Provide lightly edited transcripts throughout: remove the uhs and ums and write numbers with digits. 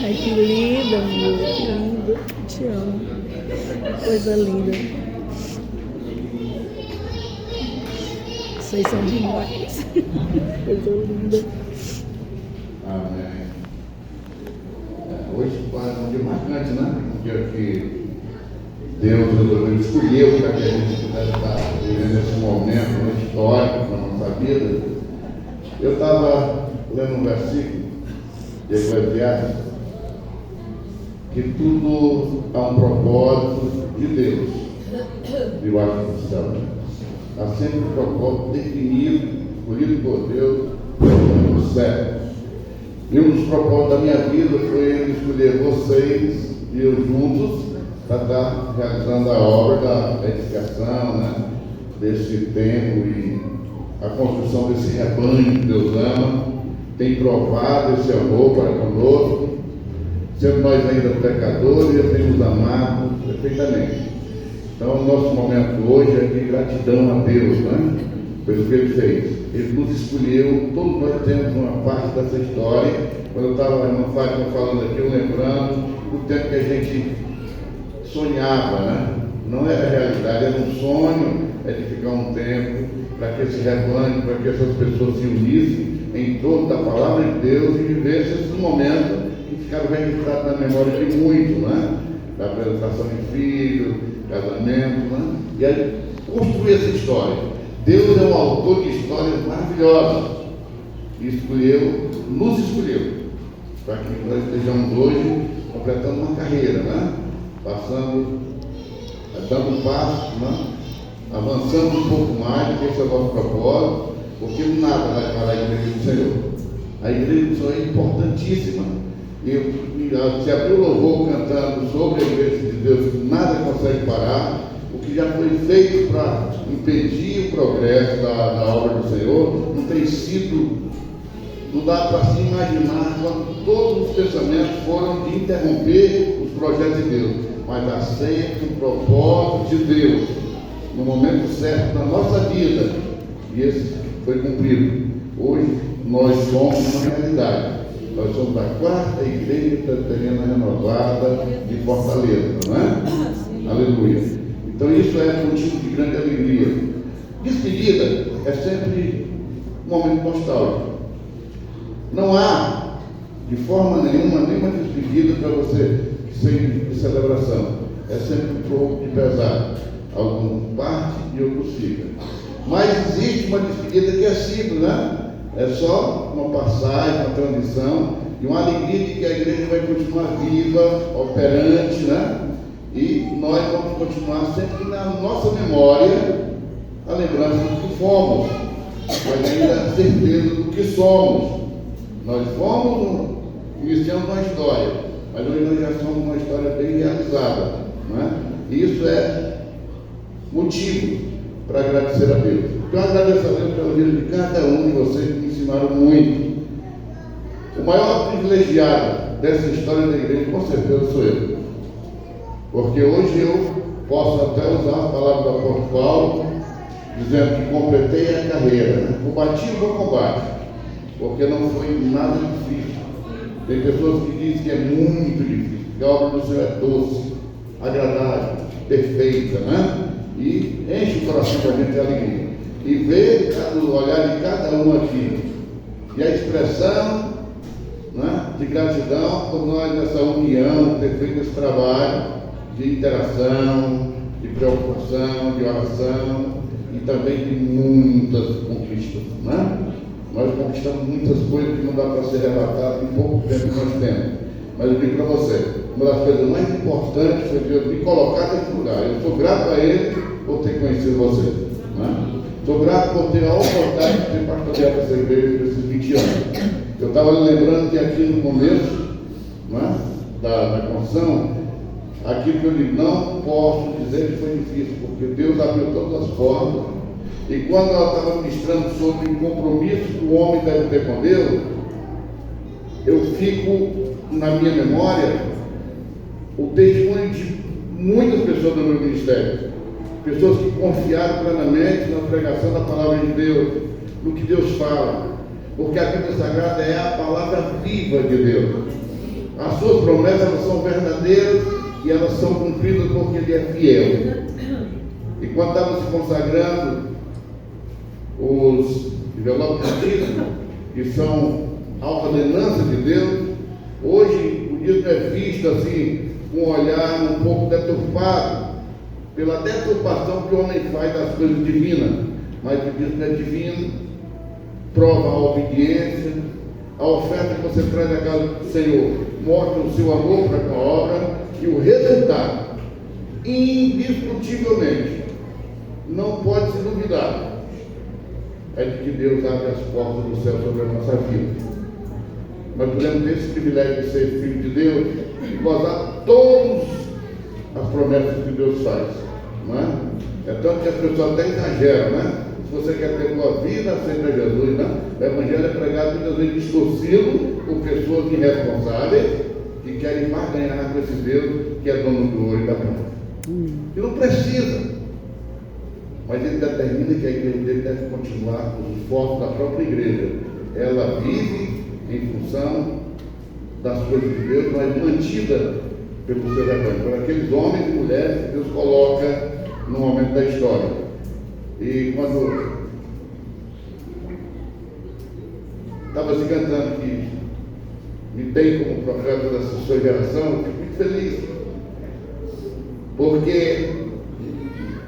Ai, que linda, amor, que linda. Te amo. Coisa linda. Vocês são demais. Coisa linda. Amém. Hoje é um dia marcante, né? Um dia que Deus resolveu escolher para que a gente pudesse estar vivendo esse momento histórico na nossa vida. Eu estava lendo um versículo de Eclesiastes que tudo há um propósito de Deus debaixo do céu. Há sempre um propósito definido, escolhido por Deus no céu. E um dos propósitos da minha vida foi Ele escolher vocês e eu juntos para estar realizando a obra da edificação, né, desse templo e a construção desse rebanho que Deus ama. Tem provado esse amor para conosco, sendo nós ainda pecadores, Ele tem nos amado perfeitamente. Então, o nosso momento hoje é de gratidão a Deus, né, pelo que Ele fez. Ele nos escolheu, todos nós temos uma parte dessa história. Quando eu estava na Fátima falando aqui, eu lembrando do tempo que a gente sonhava, né? Não era realidade, era um sonho edificar um templo para que esse rebanho, para que essas pessoas se unissem em torno da palavra de Deus e vivessem esse momento que ficaram registrados na memória de muitos, né? Da apresentação de filhos, casamento, né? E aí construir essa história. Deus é um autor de histórias maravilhosas e nos escolheu para que nós estejamos hoje completando uma carreira, né? Dando passo, né? Avançando um pouco mais, que esse é o nosso propósito, porque nada vai parar a igreja do Senhor. A igreja do Senhor é importantíssima. Se abriu o louvor cantando sobre a igreja de Deus, nada consegue parar. O que já foi feito para impedir o progresso da obra do Senhor não tem sido, não dá para se imaginar quando todos os pensamentos foram de interromper os projetos de Deus, mas há sempre um propósito de Deus no momento certo da nossa vida, e esse foi cumprido. Hoje nós somos uma realidade. Nós somos a quarta igreja presbiteriana renovada de Fortaleza, não é? Aleluia. Então isso é motivo de grande alegria. Despedida é sempre um momento nostálgico. Não há, de forma nenhuma despedida para você sem de celebração. É sempre um pouco de pesar. Alguns partem e outros ficam. Mas existe uma despedida que é simples, né? É só uma passagem, uma transição e uma alegria de que a igreja vai continuar viva, operante, né? E nós vamos continuar sempre na nossa memória a lembrança do que fomos, mas ainda a certeza do que somos. Nós fomos iniciando uma história, mas hoje nós já somos uma história bem realizada, não é? E isso é motivo para agradecer a Deus. Então eu agradeço a Deus pela vida de cada um de vocês que me ensinaram muito. O maior privilegiado dessa história da igreja, com certeza, sou eu. Porque hoje eu posso até usar a palavra do apóstolo Paulo, dizendo que completei a carreira, né? Combati o bom combate, porque não foi nada difícil. Tem pessoas que dizem que é muito difícil, que a obra do Senhor é doce, agradável, perfeita, né? E enche o coração da gente de alegria. E ver o olhar de cada um aqui, e a expressão, né, de gratidão por nós nessa união, ter feito esse trabalho de interação, de preocupação, de oração e também de muitas conquistas, né? Nós conquistamos muitas coisas que não dá para ser relatado em pouco tempo que nós temos. Mas eu digo para você, uma das coisas mais importantes foi Deus me colocar nesse lugar. Eu sou grato a Ele por ter conhecido você, né? Sou grato por ter a oportunidade de ter pastoreado essa igreja nesses 20 anos. Eu estava lembrando que aqui no começo, né, da construção, aquilo que eu digo, não posso dizer que foi difícil, porque Deus abriu todas as portas. E quando ela estava ministrando sobre o compromisso que o homem deve ter com Deus, eu fico na minha memória o testemunho de muitas pessoas do meu ministério. Pessoas que confiaram plenamente na pregação da palavra de Deus, no que Deus fala. porque a Bíblia Sagrada é a palavra viva de Deus. As suas promessas, elas são verdadeiras e elas são cumpridas porque Ele é fiel. E quando estamos se consagrando, os envelopes de dízimo, que são a ordenança de Deus, hoje o dízimo é visto assim, com um olhar um pouco deturpado, pela deturpação que o homem faz das coisas divinas. Mas o dízimo é divino, prova a obediência, a oferta que você traz à casa do Senhor mostra o seu amor para com a obra, e o resultado, indiscutivelmente, não pode se duvidar, é de que Deus abre as portas do céu sobre a nossa vida. Nós podemos ter esse privilégio de ser filho de Deus e gozar todas as promessas que Deus faz, não é? É tanto que as pessoas até exageram, né? Se você quer ter boa vida, aceita Jesus, né? O Evangelho é pregado muitas vezes distorcido por pessoas irresponsáveis que querem mais ganhar com esse Deus que é dono do ouro e da prata. E não precisa. Mas ele determina que a igreja dele deve continuar com os esforços da própria igreja. Ela vive em função das coisas de Deus, mas mantida pelo seu rebanho, por aqueles homens e mulheres que Deus coloca no momento da história. E quando estava se cantando que me tem como profeta dessa sua geração, eu fico muito feliz, porque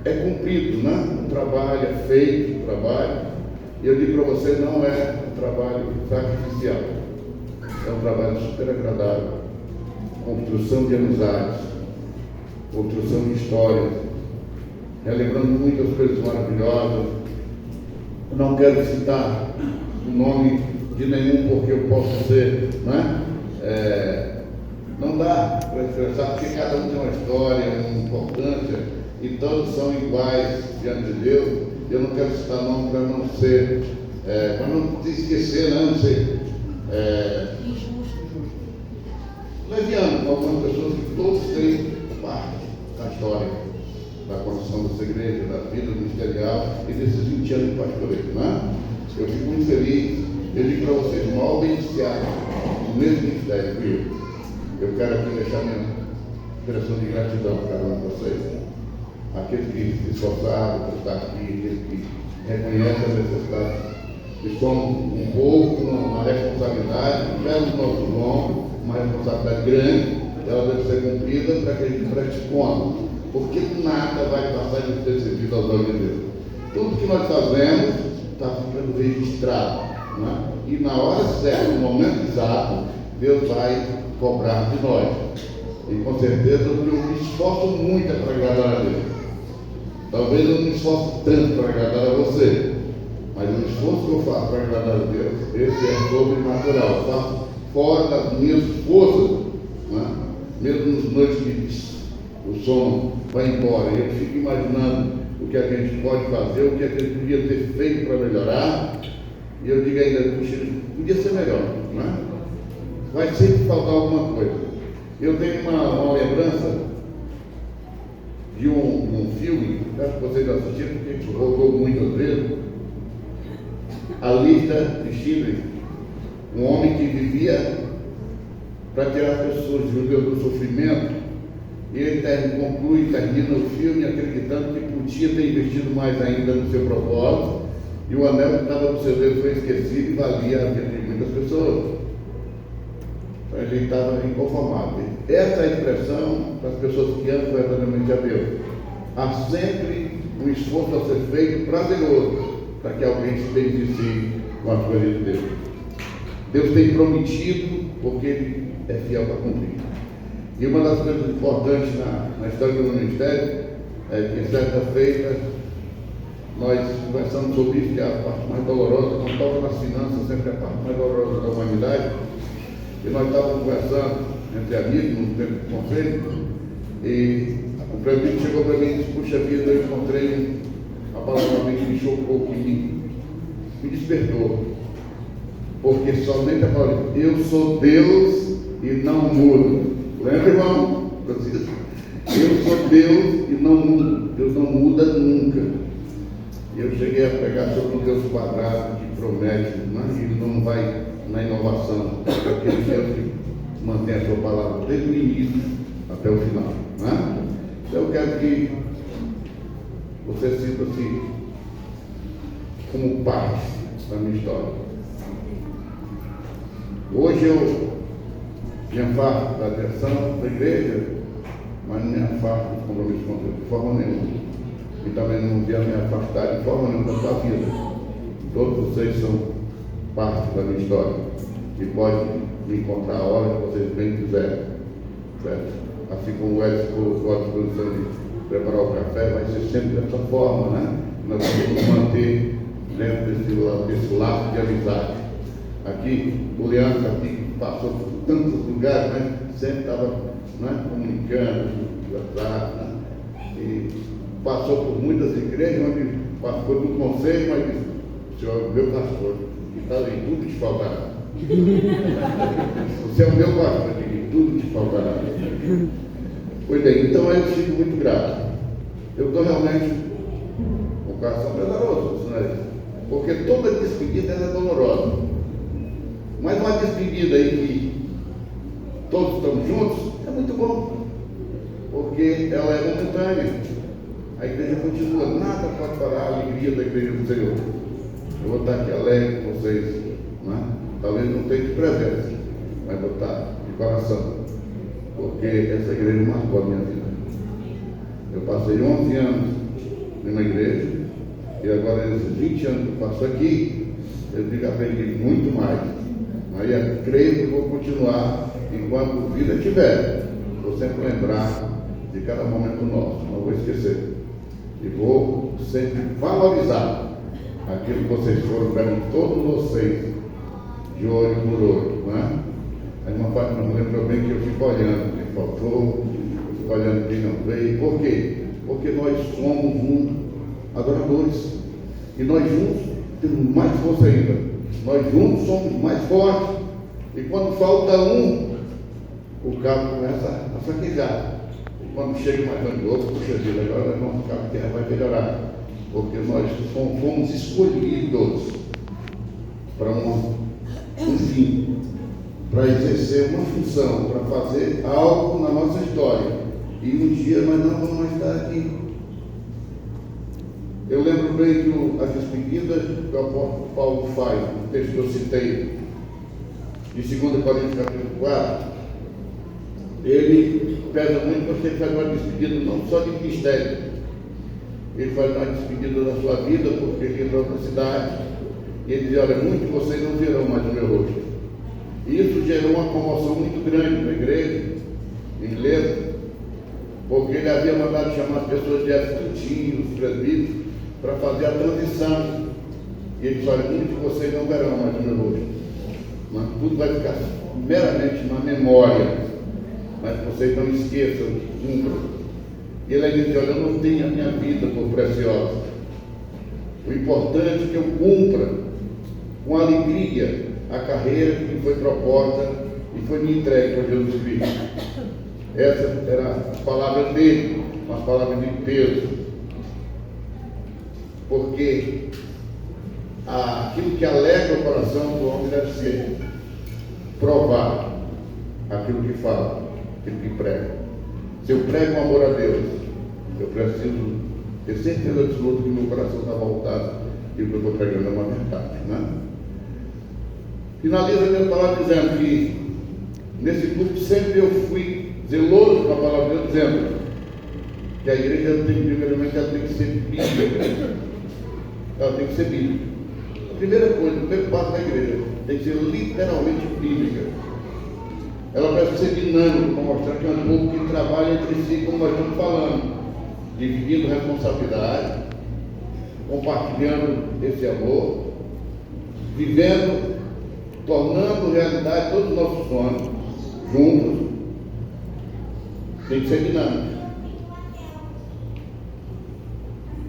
é cumprido, né? O trabalho é feito, o trabalho, e eu digo para você, não é um trabalho sacrificial, é um trabalho super agradável, construção de amizades, construção de histórias, relembrando muitas coisas maravilhosas. Eu não quero citar o nome de nenhum, porque eu posso ser, né? Não dá para expressar, porque cada um tem uma história, uma importância, e todos são iguais diante de Deus. Eu não quero citar nome para não ser, para não te esquecer, né? Não ser leviano, com algumas pessoas que todos têm parte da história da construção dessa igreja, da vida ministerial e desses 20 anos de pastoreio, né? Eu fico muito feliz. Eu digo para vocês, o maior beneficiário do mesmo ministério que eu quero aqui deixar minha expressão de gratidão para cada um de vocês. Aqueles que se esforçaram por estar aqui, aqueles que reconhecem a necessidade de somos um povo com uma responsabilidade, tiveram no nosso nome, uma responsabilidade grande, ela deve ser cumprida para que a gente preste conta, porque nada vai passar despercebido aos olhos de Deus. Tudo que nós fazemos está ficando registrado. Né? E na hora certa, no momento exato, Deus vai cobrar de nós. E com certeza eu me esforço muito para agradar a Deus. Talvez eu me esforce tanto para agradar a você, mas o esforço que eu faço para agradar a Deus, esse é sobrenatural. Eu faço fora das minhas forças, né? Mesmo nas noites que o sono vai embora, eu fico imaginando o que a gente pode fazer, o que a gente podia ter feito para melhorar. E eu digo ainda, puxa, podia ser melhor, né? Vai sempre faltar alguma coisa. Eu tenho uma lembrança de um filme, acho que vocês assistiram, porque rodou muitas vezes, A Lista de Schindler, um homem que vivia para tirar as pessoas judeus do sofrimento, e ele termina o filme acreditando que podia ter investido mais ainda no seu propósito, e o anel que estava no seu dedo foi esquecido e valia a vida de muitas pessoas. Então ele estava inconformado. Essa é a expressão das pessoas que amam verdadeiramente a Deus. Há sempre um esforço a ser feito prazeroso para que alguém se beneficie com a coisa de Deus. Deus tem prometido porque Ele é fiel para cumprir. E uma das coisas importantes na história do ministério é que certa feita nós conversamos sobre isso, que é a parte mais dolorosa, quando toca nas finanças, sempre é a parte mais dolorosa da humanidade. E nós estávamos conversando entre amigos, no tempo de conselho, e o prefeito chegou para mim e disse, puxa vida, eu encontrei uma palavra que me chocou, que me despertou. Porque somente a palavra, eu sou Deus e não mudo. Lembra, irmão? Eu sou Deus e não mudo. Deus não muda nunca. Eu cheguei a pregar sobre um Deus quadrado que promete, mas ele não vai na inovação, é aquele Deus que mantém a sua palavra desde o início até o final. Né? Então eu quero que você sinta-se como parte da minha história. Hoje eu me afasto da direção da igreja, mas não me afasto do compromisso com Deus de forma nenhuma. E também não quero me afastar de forma nenhuma da sua vida. Todos vocês são parte da minha história e podem me encontrar a hora que vocês bem quiserem. Certo? Assim como o Edson gosta de preparar o café, vai ser sempre dessa forma, né? Nós vamos manter dentro desse laço de amizade. Aqui, o Leandro aqui passou por tantos lugares, né? Sempre estava, né, comunicando, né? E passou por muitas igrejas, onde foi do conselho, mas disse: o senhor é o meu pastor, e está em tudo te faltará. Você é o meu pastor, e tudo te faltará. Pois bem, então eu fico muito grato. Eu estou realmente com o coração pesaroso, né? Porque toda despedida é dolorosa. Mas uma despedida aí que todos estamos juntos é muito bom, porque ela é momentânea. A igreja continua, nada pode parar a alegria da igreja do Senhor. Eu vou estar aqui alegre com vocês, né? Talvez não tenha de presença, mas vou estar de coração, porque essa igreja marcou a minha vida. Eu passei 11 anos numa igreja, e agora nesses 20 anos que eu passo aqui, eu digo que aprendi muito mais. Aí eu creio que vou continuar enquanto vida tiver. Vou sempre lembrar de cada momento nosso, não vou esquecer. E vou sempre valorizar aquilo que vocês foram para mim, todos vocês, de olho por olho, não é? A irmã Fátima me lembrou bem que eu fico olhando quem faltou, eu fico olhando quem não veio. Por quê? Porque nós somos adoradores. E nós juntos temos mais força ainda. Nós juntos somos mais fortes. E quando falta um, o cabo começa a fraquejar. Quando chega mais um outro, puxa vida, agora nós vamos ficar, a terra vai melhorar. Porque nós fomos escolhidos para um fim, para exercer uma função, para fazer algo na nossa história. E um dia nós não vamos mais estar aqui. Eu lembro bem que as despedidas que o apóstolo Paulo faz, no texto que eu citei, de 2 Coríntios capítulo 4, ele pesa muito porque ele faz uma despedida não só de ministério, ele faz uma despedida da sua vida, porque ele entrou na cidade e ele diz: olha, muitos de vocês não verão mais o meu rosto. E isso gerou uma comoção muito grande na igreja inglesa, porque ele havia mandado chamar as pessoas de escrutinho, os presbíteros, para fazer a transição. E ele disse: olha, muitos de vocês não verão mais o meu rosto, mas tudo vai ficar meramente na memória. Mas vocês não esqueçam que cumpram. E ele diz: olha, eu não tenho a minha vida por preciosa. O importante é que eu cumpra com alegria a carreira que me foi proposta e foi me entregue por Jesus Cristo. Essa era a palavra dele, uma palavra de peso. Porque aquilo que alegra o coração do homem deve ser provar aquilo que fala, aquilo que prega. Se eu prego o amor a Deus, eu preciso ter certeza absoluta que meu coração está voltado e o que eu estou pregando é uma verdade, né? Finaliza a minha palavra dizendo que nesse grupo sempre eu fui zeloso com a palavra de Deus, dizendo que a igreja tem, primeiramente, ela tem que ser bíblica. Ela tem que ser bíblica. A primeira coisa, o primeiro passo da igreja tem que ser literalmente bíblica. Ela deve ser dinâmica, para mostrar que é um povo que trabalha entre si, como nós estamos falando, dividindo responsabilidade, compartilhando esse amor, vivendo, tornando realidade todos os nossos sonhos, juntos. Tem que ser dinâmica.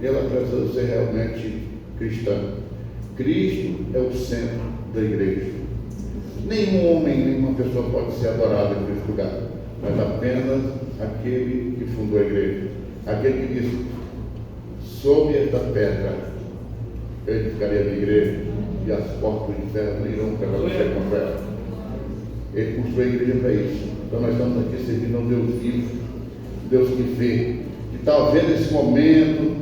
Ela precisa ser realmente cristã. Cristo é o centro da igreja. Nenhum homem, nenhuma pessoa pode ser adorada nesse lugar, mas apenas aquele que fundou a igreja. Aquele que disse: sob esta pedra eu edificarei a minha igreja, e as portas do inferno não irão prevalecer contra ela. Ele construiu a igreja para isso. Então nós estamos aqui servindo a um Deus vivo, Deus que vê, que está vendo esse momento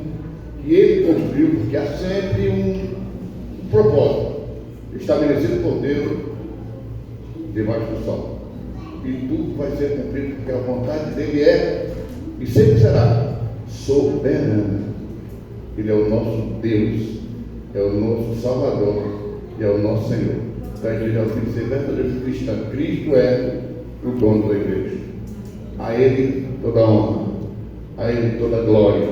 que Ele construiu, porque há sempre um propósito estabelecido por Deus debaixo do sol. E tudo vai ser cumprido, porque a vontade dele é, e sempre será, soberana. Ele é o nosso Deus, é o nosso Salvador, e é o nosso Senhor. Então a igreja tem que ser verdadeiramente cristã. Cristo é o dono da igreja. A Ele toda a honra, a Ele toda a glória,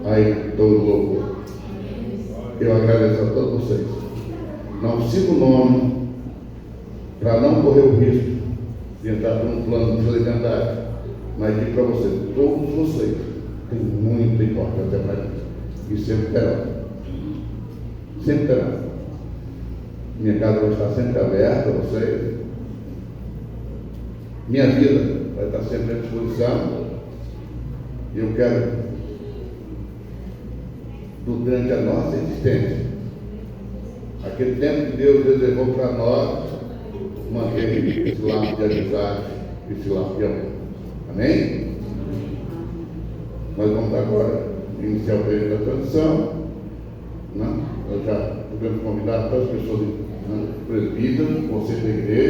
a Ele todo o louvor. Eu agradeço a todos vocês. Não cito o nome para não correr o risco de entrar por um plano de legendário, mas digo para vocês, todos vocês têm muita importância para mim e sempre terão. Sempre terão. Minha casa vai estar sempre aberta a vocês. Minha vida vai estar sempre à disposição. E eu quero, durante a nossa existência, aquele tempo que Deus reservou para nós, manter esse laço de amizade, esse laço de amor. Amém? Nós vamos agora iniciar o período da transição. Né? Eu já podemos convidar todas as pessoas, presbíteros, conselho da igreja.